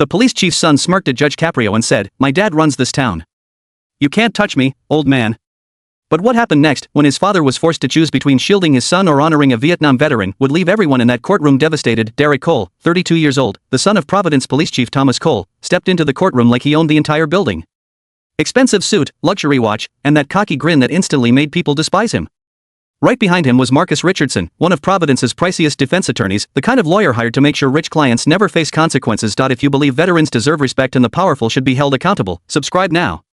The police chief's son smirked at Judge Caprio and said, "My dad runs this town. You can't touch me, old man." But what happened next, when his father was forced to choose between shielding his son or honoring a Vietnam veteran, would leave everyone in that courtroom devastated. Derek Cole, 32 years old, the son of Providence Police Chief Thomas Cole, stepped into the courtroom like he owned the entire building. Expensive suit, luxury watch, and that cocky grin that instantly made people despise him. Right behind him was Marcus Richardson, one of Providence's priciest defense attorneys, the kind of lawyer hired to make sure rich clients never face consequences. If you believe veterans deserve respect and the powerful should be held accountable, subscribe now.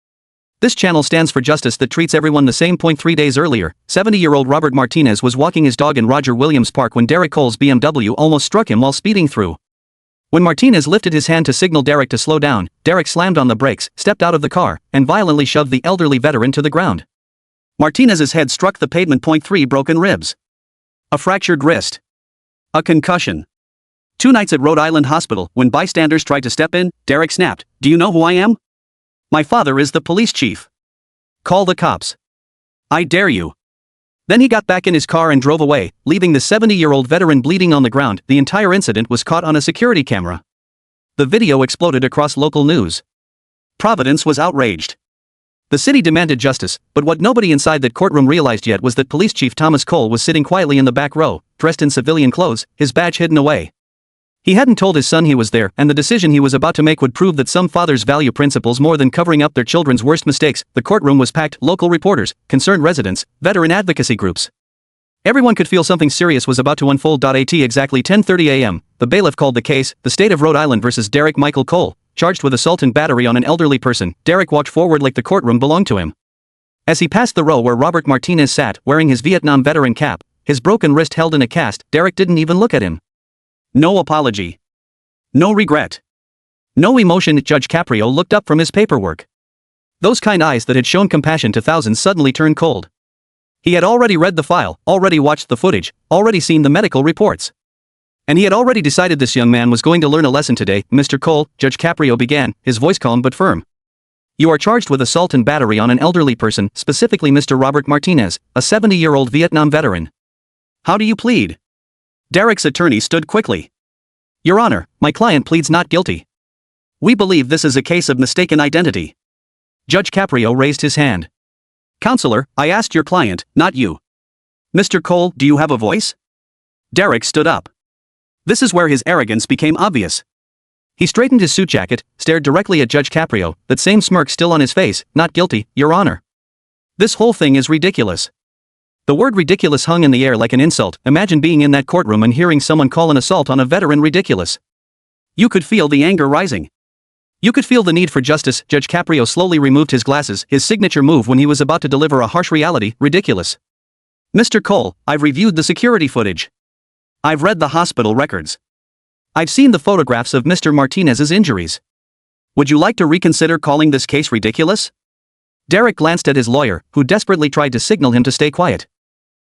This channel stands for justice that treats everyone the same. 3 days earlier, 70-year-old Robert Martinez was walking his dog in Roger Williams Park when Derek Cole's BMW almost struck him while speeding through. When Martinez lifted his hand to signal Derek to slow down, Derek slammed on the brakes, stepped out of the car, and violently shoved the elderly veteran to the ground. Martinez's head struck the pavement. 3 broken ribs. A fractured wrist. A concussion. 2 nights at Rhode Island Hospital. When bystanders tried to step in, Derek snapped, "Do you know who I am? My father is the police chief. Call the cops. I dare you." Then he got back in his car and drove away, leaving the 70-year-old veteran bleeding on the ground. The entire incident was caught on a security camera. The video exploded across local news. Providence was outraged. The city demanded justice, but what nobody inside that courtroom realized yet was that Police Chief Thomas Cole was sitting quietly in the back row, dressed in civilian clothes, his badge hidden away. He hadn't told his son he was there, and the decision he was about to make would prove that some fathers value principles more than covering up their children's worst mistakes. The courtroom was packed, local reporters, concerned residents, veteran advocacy groups. Everyone could feel something serious was about to unfold. At exactly 10:30 a.m., the bailiff called the case, the state of Rhode Island versus Derek Michael Cole, charged with assault and battery on an elderly person. Derek walked forward like the courtroom belonged to him. As he passed the row where Robert Martinez sat, wearing his Vietnam veteran cap, his broken wrist held in a cast, Derek didn't even look at him. No apology. No regret. No emotion. Judge Caprio looked up from his paperwork. Those kind eyes that had shown compassion to thousands suddenly turned cold. He had already read the file, already watched the footage, already seen the medical reports. And he had already decided this young man was going to learn a lesson today. "Mr. Cole," Judge Caprio began, his voice calm but firm. "You are charged with assault and battery on an elderly person, specifically Mr. Robert Martinez, a 70-year-old Vietnam veteran. How do you plead?" Derek's attorney stood quickly. "Your Honor, my client pleads not guilty. We believe this is a case of mistaken identity." Judge Caprio raised his hand. "Counselor, I asked your client, not you. Mr. Cole, do you have a voice?" Derek stood up. This is where his arrogance became obvious. He straightened his suit jacket, stared directly at Judge Caprio, that same smirk still on his face. "Not guilty, Your Honor. This whole thing is ridiculous." The word ridiculous hung in the air like an insult. Imagine being in that courtroom and hearing someone call an assault on a veteran ridiculous. You could feel the anger rising. You could feel the need for justice. Judge Caprio slowly removed his glasses, his signature move when he was about to deliver a harsh reality. "Ridiculous. Mr. Cole, I've reviewed the security footage. I've read the hospital records. I've seen the photographs of Mr. Martinez's injuries. Would you like to reconsider calling this case ridiculous?" Derek glanced at his lawyer, who desperately tried to signal him to stay quiet.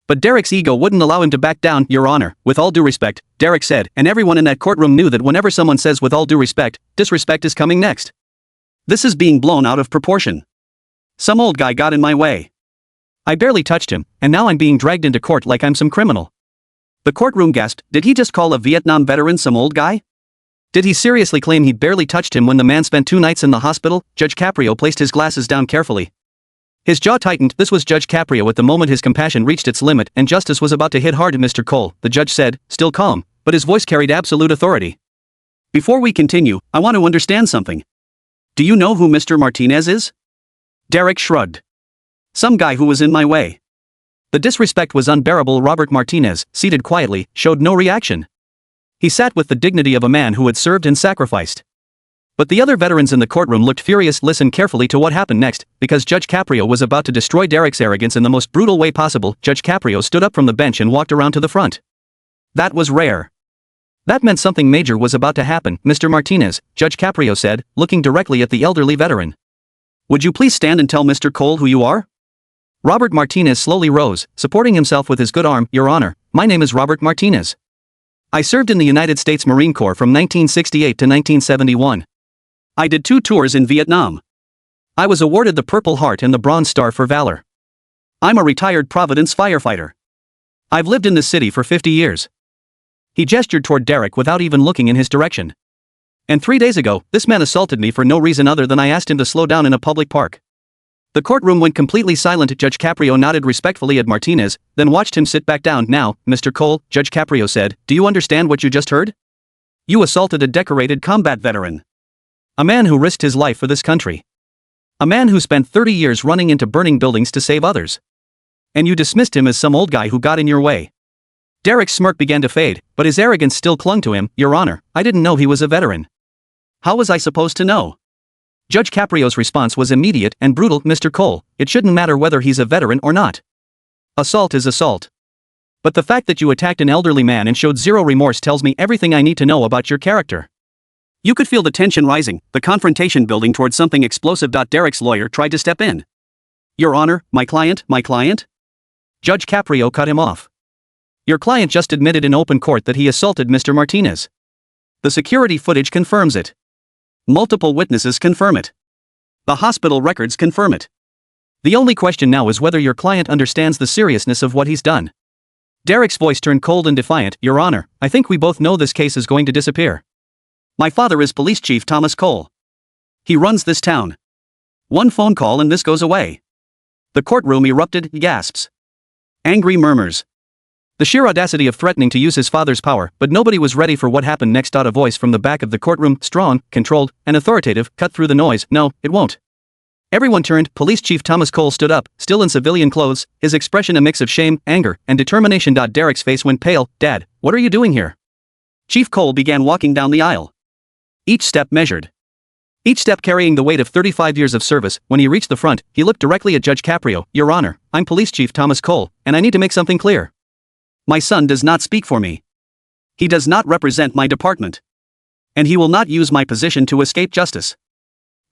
But Derek's ego wouldn't allow him to back down. "Your Honor, with all due respect," Derek said, and everyone in that courtroom knew that whenever someone says "with all due respect," disrespect is coming next. "This is being blown out of proportion. Some old guy got in my way. I barely touched him, and now I'm being dragged into court like I'm some criminal." The courtroom gasped. Did he just call a Vietnam veteran some old guy? Did he seriously claim he barely touched him when the man spent 2 nights in the hospital? Judge Caprio placed his glasses down carefully. His jaw tightened. This was Judge Caprio at the moment his compassion reached its limit and justice was about to hit hard. "Mr. Cole," the judge said, still calm, but his voice carried absolute authority. "Before we continue, I want to understand something. Do you know who Mr. Martinez is?" Derek shrugged. "Some guy who was in my way." The disrespect was unbearable. Robert Martinez, seated quietly, showed no reaction. He sat with the dignity of a man who had served and sacrificed. But the other veterans in the courtroom looked furious. Listen carefully to what happened next, because Judge Caprio was about to destroy Derek's arrogance in the most brutal way possible. Judge Caprio stood up from the bench and walked around to the front. That was rare. That meant something major was about to happen. "Mr. Martinez," Judge Caprio said, looking directly at the elderly veteran. "Would you please stand and tell Mr. Cole who you are?" Robert Martinez slowly rose, supporting himself with his good arm. "Your Honor, my name is Robert Martinez. I served in the United States Marine Corps from 1968 to 1971. I did 2 tours in Vietnam. I was awarded the Purple Heart and the Bronze Star for valor. I'm a retired Providence firefighter. I've lived in this city for 50 years. He gestured toward Derek without even looking in his direction. And 3 days ago, this man assaulted me for no reason other than I asked him to slow down in a public park. The courtroom went completely silent. Judge Caprio nodded respectfully at Martinez, then watched him sit back down. Now, Mr. Cole, Judge Caprio said, do you understand what you just heard? You assaulted a decorated combat veteran. A man who risked his life for this country. A man who spent 30 years running into burning buildings to save others. And you dismissed him as some old guy who got in your way. Derek's smirk began to fade, but his arrogance still clung to him. Your Honor, I didn't know he was a veteran. How was I supposed to know? Judge Caprio's response was immediate and brutal. Mr. Cole, it shouldn't matter whether he's a veteran or not. Assault is assault. But the fact that you attacked an elderly man and showed zero remorse tells me everything I need to know about your character. You could feel the tension rising, the confrontation building towards something explosive. Derek's lawyer tried to step in. Your Honor, my client? Judge Caprio cut him off. Your client just admitted in open court that he assaulted Mr. Martinez. The security footage confirms it. Multiple witnesses confirm it. The hospital records confirm it. The only question now is whether your client understands the seriousness of what he's done. Derek's voice turned cold and defiant. Your Honor, I think we both know this case is going to disappear. My father is Police Chief Thomas Cole. He runs this town. One phone call and this goes away. The courtroom erupted, gasps. Angry murmurs. The sheer audacity of threatening to use his father's power, but nobody was ready for what happened next. A voice from the back of the courtroom, strong, controlled, and authoritative, cut through the noise. No, it won't. Everyone turned. Police Chief Thomas Cole stood up, still in civilian clothes, his expression a mix of shame, anger, and determination. Derek's face went pale. Dad, what are you doing here? Chief Cole began walking down the aisle. Each step measured. Each step carrying the weight of 35 years of service. When he reached the front, he looked directly at Judge Caprio. Your Honor, I'm Police Chief Thomas Cole, and I need to make something clear. My son does not speak for me. He does not represent my department. And he will not use my position to escape justice.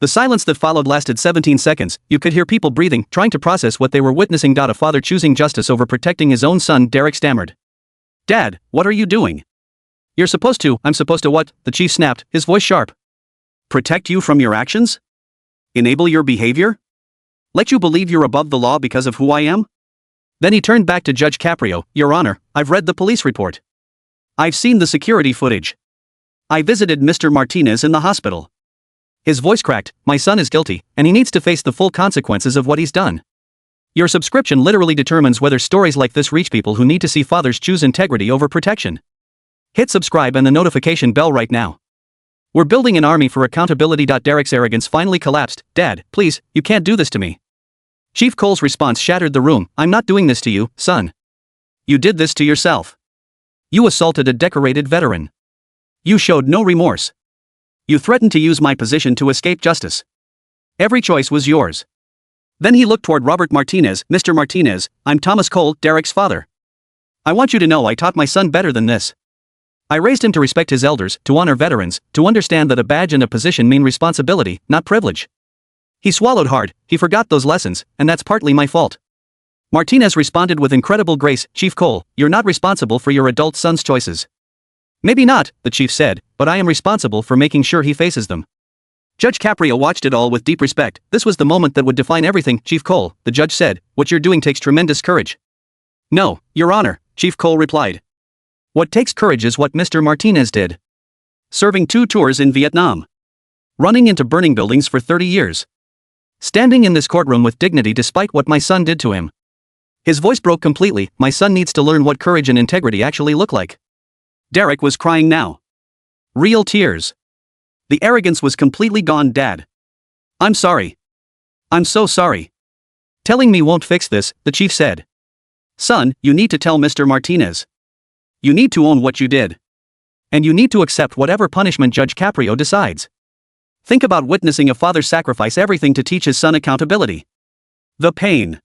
The silence that followed lasted 17 seconds. You could hear people breathing, trying to process what they were witnessing. A father choosing justice over protecting his own son. Derek stammered. Dad, what are you doing? I'm supposed to what? The chief snapped, his voice sharp. Protect you from your actions? Enable your behavior? Let you believe you're above the law because of who I am? Then he turned back to Judge Caprio. Your Honor, I've read the police report. I've seen the security footage. I visited Mr. Martinez in the hospital. His voice cracked. My son is guilty, and he needs to face the full consequences of what he's done. Your subscription literally determines whether stories like this reach people who need to see fathers choose integrity over protection. Hit subscribe and the notification bell right now. We're building an army for accountability. Derek's arrogance finally collapsed. Dad, please, you can't do this to me. Chief Cole's response shattered the room. I'm not doing this to you, son. You did this to yourself. You assaulted a decorated veteran. You showed no remorse. You threatened to use my position to escape justice. Every choice was yours. Then he looked toward Robert Martinez. Mr. Martinez, I'm Thomas Cole, Derek's father. I want you to know I taught my son better than this. I raised him to respect his elders, to honor veterans, to understand that a badge and a position mean responsibility, not privilege. He swallowed hard. He forgot those lessons, and that's partly my fault. Martinez responded with incredible grace. Chief Cole, you're not responsible for your adult son's choices. Maybe not, the chief said, but I am responsible for making sure he faces them. Judge Caprio watched it all with deep respect. This was the moment that would define everything. Chief Cole, the judge said, what you're doing takes tremendous courage. No, Your Honor, Chief Cole replied. What takes courage is what Mr. Martinez did. Serving 2 tours in Vietnam. Running into burning buildings for 30 years. Standing in this courtroom with dignity despite what my son did to him. His voice broke completely. My son needs to learn what courage and integrity actually look like. Derek was crying now. Real tears. The arrogance was completely gone. Dad. I'm sorry. I'm so sorry. Telling me won't fix this, the chief said. Son, you need to tell Mr. Martinez. You need to own what you did. And you need to accept whatever punishment Judge Caprio decides. Think about witnessing a father sacrifice everything to teach his son accountability. The pain.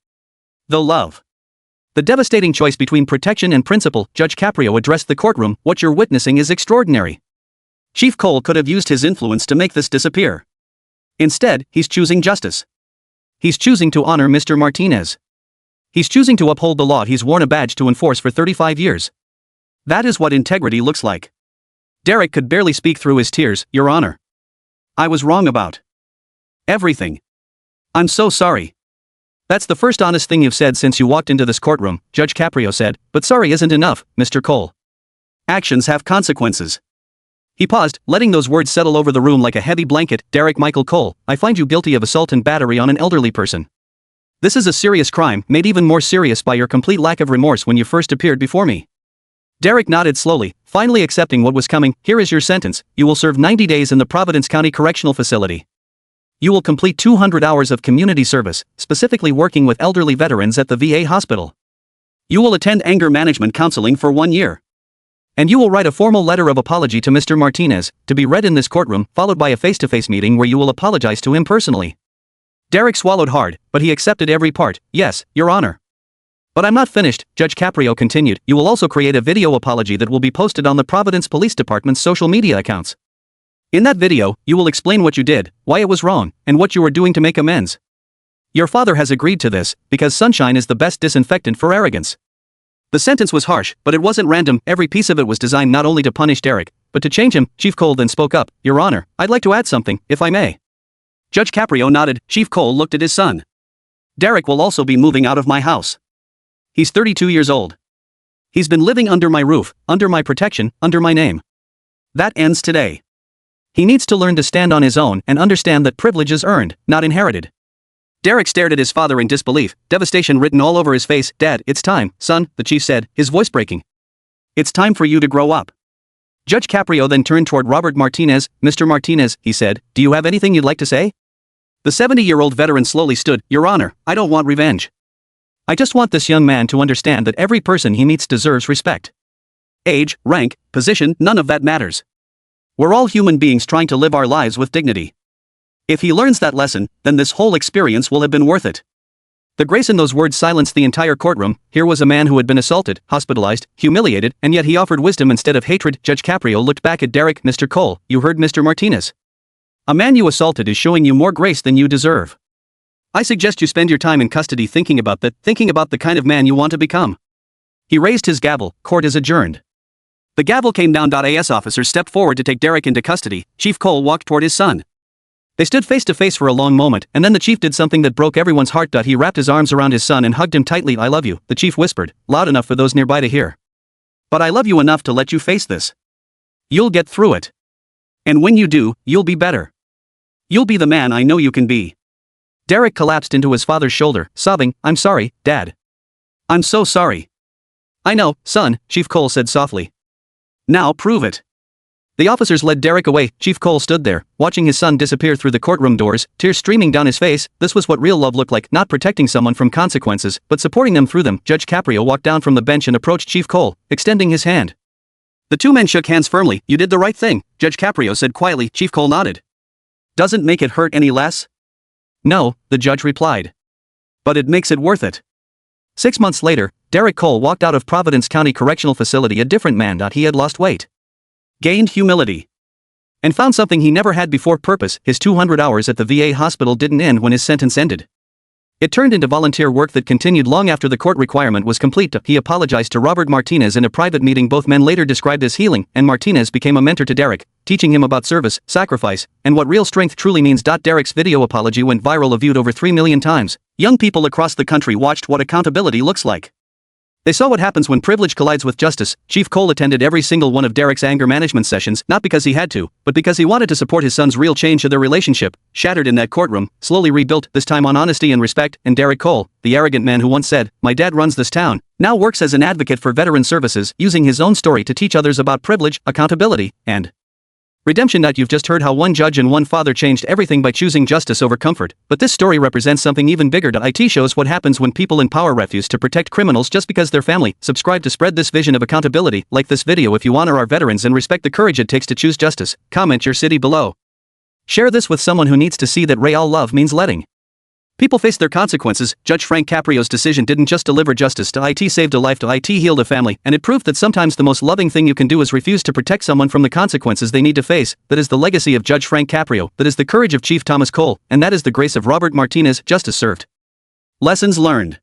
The love. The devastating choice between protection and principle. Judge Caprio addressed the courtroom. What you're witnessing is extraordinary. Chief Cole could have used his influence to make this disappear. Instead, he's choosing justice. He's choosing to honor Mr. Martinez. He's choosing to uphold the law he's worn a badge to enforce for 35 years. That is what integrity looks like. Derek could barely speak through his tears. Your Honor. I was wrong about everything. I'm so sorry. That's the first honest thing you've said since you walked into this courtroom, Judge Caprio said, but sorry isn't enough, Mr. Cole. Actions have consequences. He paused, letting those words settle over the room like a heavy blanket. Derek Michael Cole, I find you guilty of assault and battery on an elderly person. This is a serious crime, made even more serious by your complete lack of remorse when you first appeared before me. Derek nodded slowly, finally accepting what was coming. Here is your sentence. You will serve 90 days in the Providence County Correctional Facility. You will complete 200 hours of community service, specifically working with elderly veterans at the VA hospital. You will attend anger management counseling for 1 year. And you will write a formal letter of apology to Mr. Martinez, to be read in this courtroom, followed by a face-to-face meeting where you will apologize to him personally. Derek swallowed hard, but he accepted every part. Yes, Your Honor. But I'm not finished, Judge Caprio continued. You will also create a video apology that will be posted on the Providence Police Department's social media accounts. In that video, you will explain what you did, why it was wrong, and what you are doing to make amends. Your father has agreed to this, because sunshine is the best disinfectant for arrogance. The sentence was harsh, but it wasn't random. Every piece of it was designed not only to punish Derek, but to change him. Chief Cole then spoke up. Your Honor, I'd like to add something, if I may. Judge Caprio nodded. Chief Cole looked at his son. Derek will also be moving out of my house. He's 32 years old. He's been living under my roof, under my protection, under my name. That ends today. He needs to learn to stand on his own and understand that privilege is earned, not inherited. Derek stared at his father in disbelief, devastation written all over his face. Dad, it's time, son, the chief said, his voice breaking. It's time for you to grow up. Judge Caprio then turned toward Robert Martinez. Mr. Martinez, he said, do you have anything you'd like to say? The 70-year-old veteran slowly stood. Your Honor, I don't want revenge. I just want this young man to understand that every person he meets deserves respect. Age, rank, position, none of that matters. We're all human beings trying to live our lives with dignity. If he learns that lesson, then this whole experience will have been worth it. The grace in those words silenced the entire courtroom. Here was a man who had been assaulted, hospitalized, humiliated, and yet he offered wisdom instead of hatred. Judge Caprio looked back at Derek. Mr. Cole, you heard Mr. Martinez. A man you assaulted is showing you more grace than you deserve. I suggest you spend your time in custody thinking about the kind of man you want to become. He raised his gavel. Court is adjourned. The gavel came down. AS officers stepped forward to take Derek into custody. Chief Cole walked toward his son. They stood face to face for a long moment, and then the chief did something that broke everyone's heart. He wrapped his arms around his son and hugged him tightly. I love you, the chief whispered, loud enough for those nearby to hear. But I love you enough to let you face this. You'll get through it. And when you do, you'll be better. You'll be the man I know you can be. Derek collapsed into his father's shoulder, sobbing, I'm sorry, Dad. I'm so sorry. I know, son, Chief Cole said softly. Now prove it. The officers led Derek away. Chief Cole stood there, watching his son disappear through the courtroom doors, tears streaming down his face. This was what real love looked like, not protecting someone from consequences, but supporting them through them. Judge Caprio walked down from the bench and approached Chief Cole, extending his hand. The two men shook hands firmly. You did the right thing, Judge Caprio said quietly. Chief Cole nodded. Doesn't make it hurt any less? No, the judge replied. But it makes it worth it. 6 months later, Derek Cole walked out of Providence County Correctional Facility a different man. He had lost weight, gained humility, and found something he never had before: purpose. His 200 hours at the VA hospital didn't end when his sentence ended. It turned into volunteer work that continued long after the court requirement was complete. He apologized to Robert Martinez in a private meeting both men later described as healing, and Martinez became a mentor to Derek, teaching him about service, sacrifice, and what real strength truly means. Derek's video apology went viral, viewed over 3 million times. Young people across the country watched what accountability looks like. They saw what happens when privilege collides with justice. Chief Cole attended every single one of Derek's anger management sessions, not because he had to, but because he wanted to support his son's real change to their relationship, shattered in that courtroom, slowly rebuilt, this time on honesty and respect. And Derek Cole, the arrogant man who once said, "My dad runs this town," now works as an advocate for veteran services, using his own story to teach others about privilege, accountability, and redemption. You've just heard how one judge and one father changed everything by choosing justice over comfort, but this story represents something even bigger. It shows what happens when people in power refuse to protect criminals just because they're family. Subscribe to spread this vision of accountability. Like this video if you honor our veterans and respect the courage it takes to choose justice. Comment your city below. Share this with someone who needs to see that real love means letting people face their consequences. Judge Frank Caprio's decision didn't just deliver justice. It saved a life. It healed a family, and it proved that sometimes the most loving thing you can do is refuse to protect someone from the consequences they need to face. That is the legacy of Judge Frank Caprio. That is the courage of Chief Thomas Cole, and that is the grace of Robert Martinez. Justice served. Lessons learned.